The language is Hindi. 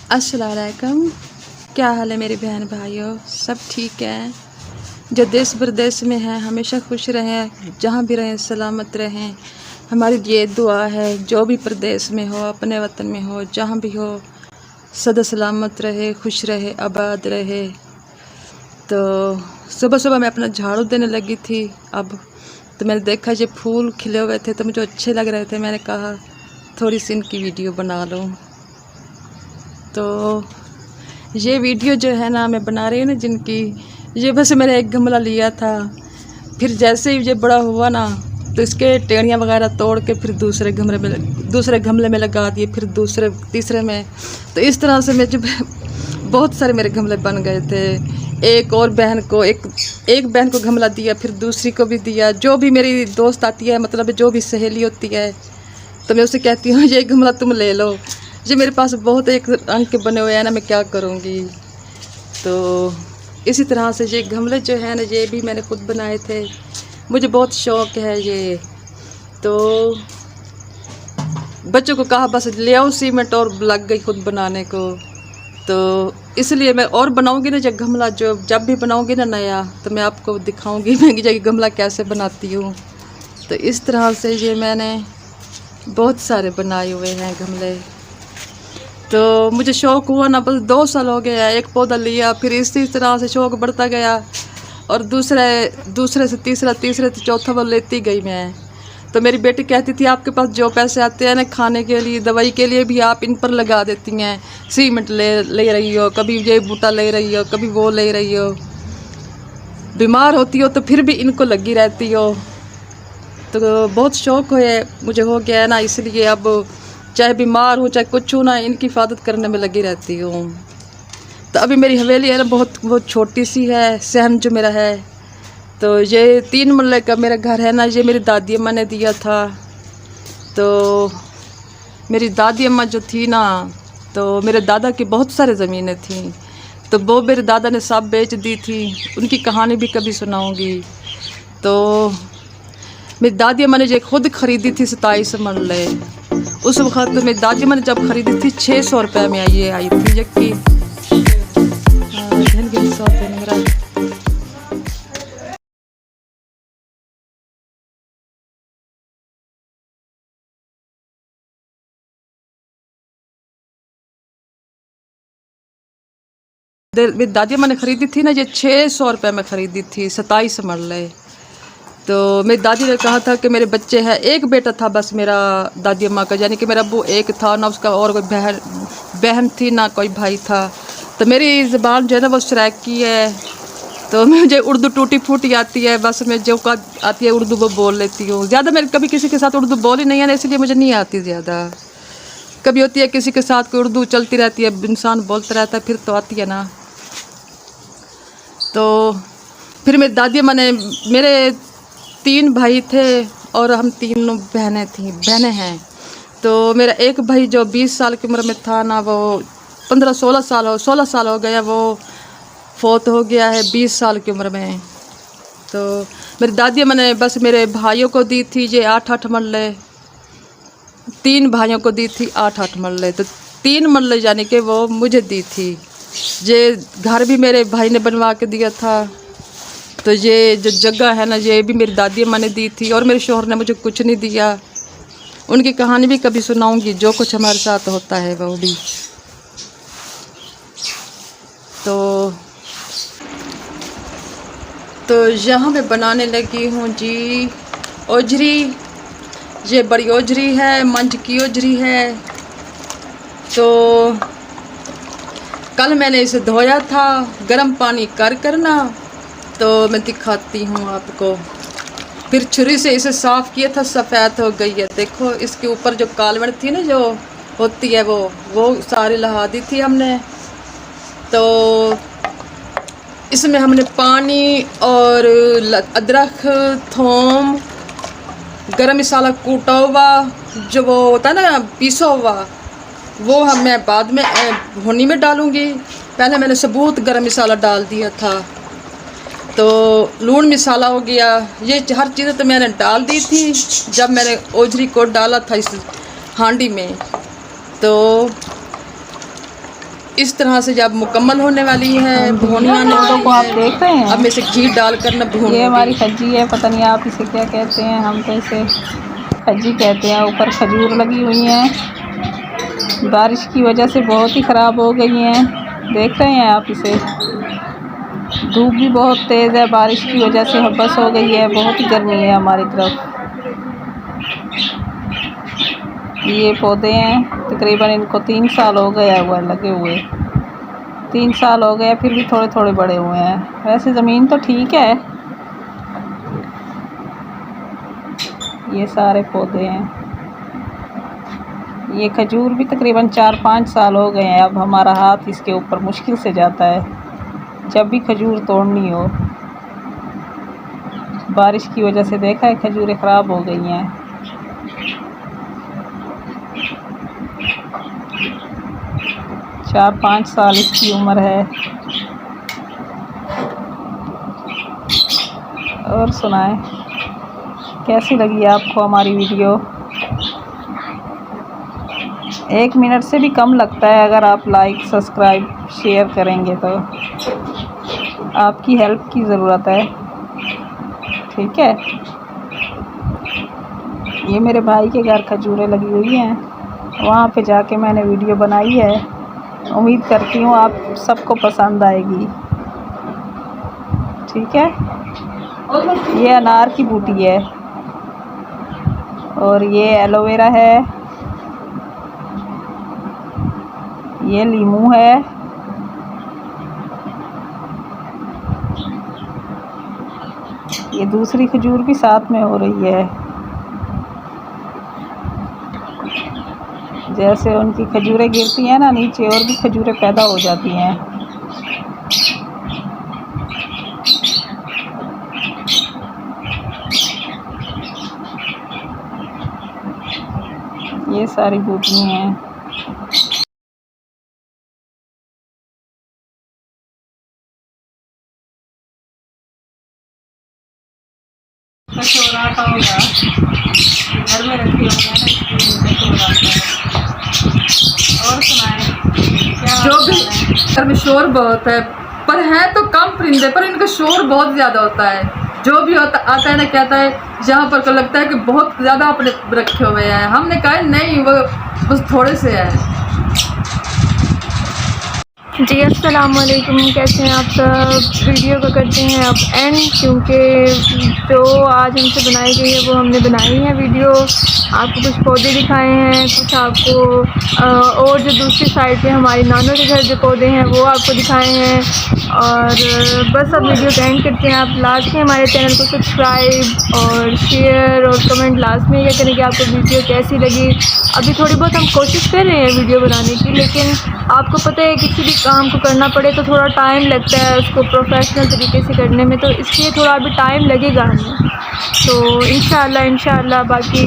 अस्सलाम वालेकुम। क्या हाल है मेरे बहन भाइयों, सब ठीक है? जो देश प्रदेश में हैं हमेशा खुश रहें, जहाँ भी रहें सलामत रहें। हमारी ये दुआ है जो भी प्रदेश में हो, अपने वतन में हो, जहाँ भी हो, सदा सलामत रहे, खुश रहे, आबाद रहे। तो सुबह सुबह मैं अपना झाड़ू देने लगी थी। अब तो मैंने देखा ये फूल खिले हुए थे तो मुझे अच्छे लग रहे थे। मैंने कहा थोड़ी सी इनकी वीडियो बना लूँ। तो ये वीडियो जो है ना मैं बना रही हूँ ना जिनकी, ये बस मैंने एक गमला लिया था, फिर जैसे ही ये बड़ा हुआ ना तो इसके टेड़ियाँ वगैरह तोड़ के फिर दूसरे गमले में लगा दिए, फिर दूसरे तीसरे में। तो इस तरह से मैं जब बहुत सारे मेरे गमले बन गए थे। एक बहन को गमला दिया, फिर दूसरी को भी दिया। जो भी मेरी दोस्त आती है, मतलब जो भी सहेली होती है, तो मैं उसे कहती हूँ ये गमला तुम ले लो। ये मेरे पास बहुत एक रंग के बने हुए हैं ना, मैं क्या करूँगी। तो इसी तरह से ये गमले जो है ना ये भी मैंने खुद बनाए थे। मुझे बहुत शौक़ है ये। तो बच्चों को कहा बस ले आओ सीमेंट, और लग गई खुद बनाने को। तो इसलिए मैं और बनाऊंगी ना जब गमला, जो जब भी बनाऊंगी ना नया, तो मैं आपको दिखाऊंगी मैं कि गमला कैसे बनाती हूँ। तो इस तरह से ये मैंने बहुत सारे बनाए हुए हैं गमले। तो मुझे शौक़ हुआ ना, बस 2 साल हो गया, एक पौधा लिया, फिर इसी तरह से शौक़ बढ़ता गया, और दूसरे से तीसरे से चौथा वो लेती गई मैं। तो मेरी बेटी कहती थी आपके पास जो पैसे आते हैं ना खाने के लिए, दवाई के लिए भी, आप इन पर लगा देती हैं। सीमेंट ले रही हो, कभी ये बूटा ले रही हो, कभी वो ले रही हो, बीमार होती हो तो फिर भी इनको लगी रहती हो। तो बहुत शौक़ मुझे हो गया है ना, इसलिए अब चाहे बीमार हूँ चाहे कुछ हूँ ना, इनकी हिफाजत करने में लगी रहती हूँ। तो अभी मेरी हवेली है ना बहुत छोटी सी है, सहन जो मेरा है। तो ये 3 मरले का मेरा घर है ना, ये मेरी दादी अम्मा ने दिया था। तो मेरी दादी अम्मा जो थी ना, तो मेरे दादा की बहुत सारे ज़मीनें थीं, तो वो मेरे दादा ने सब बेच दी थी। उनकी कहानी भी कभी सुनाऊंगी। तो मेरी दादी अम्मा ने ये खुद ख़रीदी थी 27 मरले। उस वक्त मेरी दादी अम्मा ने जब ख़रीदी थी 600 रुपये में ये आई थी। जबकि मेरी दादी अम्मा ने ख़रीदी थी ना, ये 600 रुपये में ख़रीदी थी 27 मरले। तो मेरी दादी ने कहा था कि मेरे बच्चे हैं, एक बेटा था बस मेरा दादी अम्मा का, यानी कि मेरा अब्बू एक था ना, उसका और कोई बहन थी ना कोई भाई था। तो मेरी ज़बान जो है ना वो सराइकी है, तो मुझे उर्दू टूटी फूटी आती है, बस मैं जो का आती है उर्दू वो बोल लेती हूँ। ज़्यादा मैं कभी किसी के साथ उर्दू बोली नहीं है ना, इसलिए मुझे नहीं आती ज़्यादा। कभी होती है किसी के साथ कोई उर्दू चलती रहती है, इंसान बोलता रहता है, फिर तो आती है ना। तो फिर मेरी दादी अम्मा ने, मेरे 3 भाई थे और हम 3 बहनें हैं। तो मेरा एक भाई जो 20 साल की उम्र में था ना, वो 16 साल हो गया, वो फोत हो गया है 20 साल की उम्र में। तो मेरी दादी अम्मा ने बस मेरे भाइयों को दी थी ये 8-8 मरले, 3 भाइयों को दी थी 8-8 मरले। तो 3 मरले यानी कि वो मुझे दी थी। ये घर भी मेरे भाई ने बनवा के दिया था। तो ये जो जगह है ना, ये भी मेरी दादी अम्मा ने दी थी, और मेरे शौहर ने मुझे कुछ नहीं दिया। उनकी कहानी भी कभी सुनाऊंगी, जो कुछ हमारे साथ होता है वो भी। तो यहाँ मैं बनाने लगी हूँ जी ओजरी। ये बड़ी ओजरी है, मंझ की ओजरी है। तो कल मैंने इसे धोया था गर्म पानी कर ना, तो मैं दिखाती हूँ आपको। फिर छुरी से इसे साफ़ किया था, सफ़ेद हो गई है। देखो इसके ऊपर जो कालवड़ थी ना जो होती है, वो सारी लहा दी थी हमने। तो इसमें हमने पानी और अदरक, थूम, गरम मसाला कूटा हुआ, जो वो होता है ना पीसा हुआ, वो मैं बाद में भुनी में डालूँगी। पहले मैंने सबूत गरम मसाला डाल दिया था। तो लून मसाला हो गया, ये हर चीज़ तो मैंने डाल दी थी जब मैंने ओजरी को डाला था इस हांडी में। तो इस तरह से जब मुकम्मल होने वाली है, भुनी आने तो को आप देख रहे हैं। अब मैं इसे घी डालकर ना भून। ये हमारी खज्जी है, पता नहीं आप इसे क्या कहते हैं, हम तो इसे खज्जी कहते हैं। ऊपर खजूर लगी हुई हैं, बारिश की वजह से बहुत ही ख़राब हो गई हैं। देख रहे हैं आप इसे, धूप भी बहुत तेज़ है, बारिश की वजह से हब्बस हो गई है, बहुत ही गर्मी है हमारी तरफ। ये पौधे हैं, तकरीबन इनको 3 साल हो गया हुआ लगे हुए, 3 साल हो गए, फिर भी थोड़े थोड़े बड़े हुए हैं। वैसे ज़मीन तो ठीक है। ये सारे पौधे हैं। ये खजूर भी तकरीबन 4-5 साल हो गए हैं। अब हमारा हाथ इसके ऊपर मुश्किल से जाता है जब भी खजूर तोड़नी हो। बारिश की वजह से देखा है खजूरें ख़राब हो गई हैं। चार 5 साल इसकी उम्र है। और सुनाएं, कैसी लगी आपको हमारी वीडियो? 1 मिनट से भी कम लगता है अगर आप लाइक, सब्सक्राइब, शेयर करेंगे तो। आपकी हेल्प की ज़रूरत है, ठीक है। ये मेरे भाई के घर खजूरें लगी हुई हैं, वहाँ पे जाके मैंने वीडियो बनाई है। उम्मीद करती हूँ आप सबको पसंद आएगी, ठीक है। ये अनार की बूटी है और ये एलोवेरा है, ये लीमू है, ये दूसरी खजूर भी साथ में हो रही है। जैसे उनकी खजूरें गिरती हैं ना नीचे, और भी खजूरें पैदा हो जाती हैं। ये सारी बूटियाँ हैं। कचौरा का होगा, घर में रखी होंगे ना, और सुनाएं क्या? जो भी घर में शोर बहुत है, पर है तो कम परिंदे, पर इनका शोर बहुत ज़्यादा होता है। जो भी होता आता है ना कहता है जहाँ पर को लगता है कि बहुत ज़्यादा अपने रखे हुए हैं। हमने कहा नहीं, वो बस थोड़े से है। जी अस्सलाम वालेकुम, कैसे हैं आप सब? वीडियो को करते हैं अब एंड, क्योंकि जो आज हमसे बनाई गई है वो हमने बनाई है वीडियो। आपको कुछ पौधे दिखाए हैं, कुछ आपको और जो दूसरी साइड पे हमारी नानों के घर जो पौधे हैं वो आपको दिखाए हैं। और बस अब वीडियो का एंड करते हैं। आप लास्ट में हमारे चैनल को सब्सक्राइब और शेयर और कमेंट लास्ट में ये करें कि आपको वीडियो कैसी लगी। अभी थोड़ी बहुत हम कोशिश कर रहे हैं वीडियो बनाने की, लेकिन आपको पता है किसी भी काम को करना पड़े तो थोड़ा टाइम लगता है उसको प्रोफेशनल तरीके से करने में, तो इसलिए थोड़ा अभी टाइम लगेगा हमें। तो इंशाल्लाह बाकी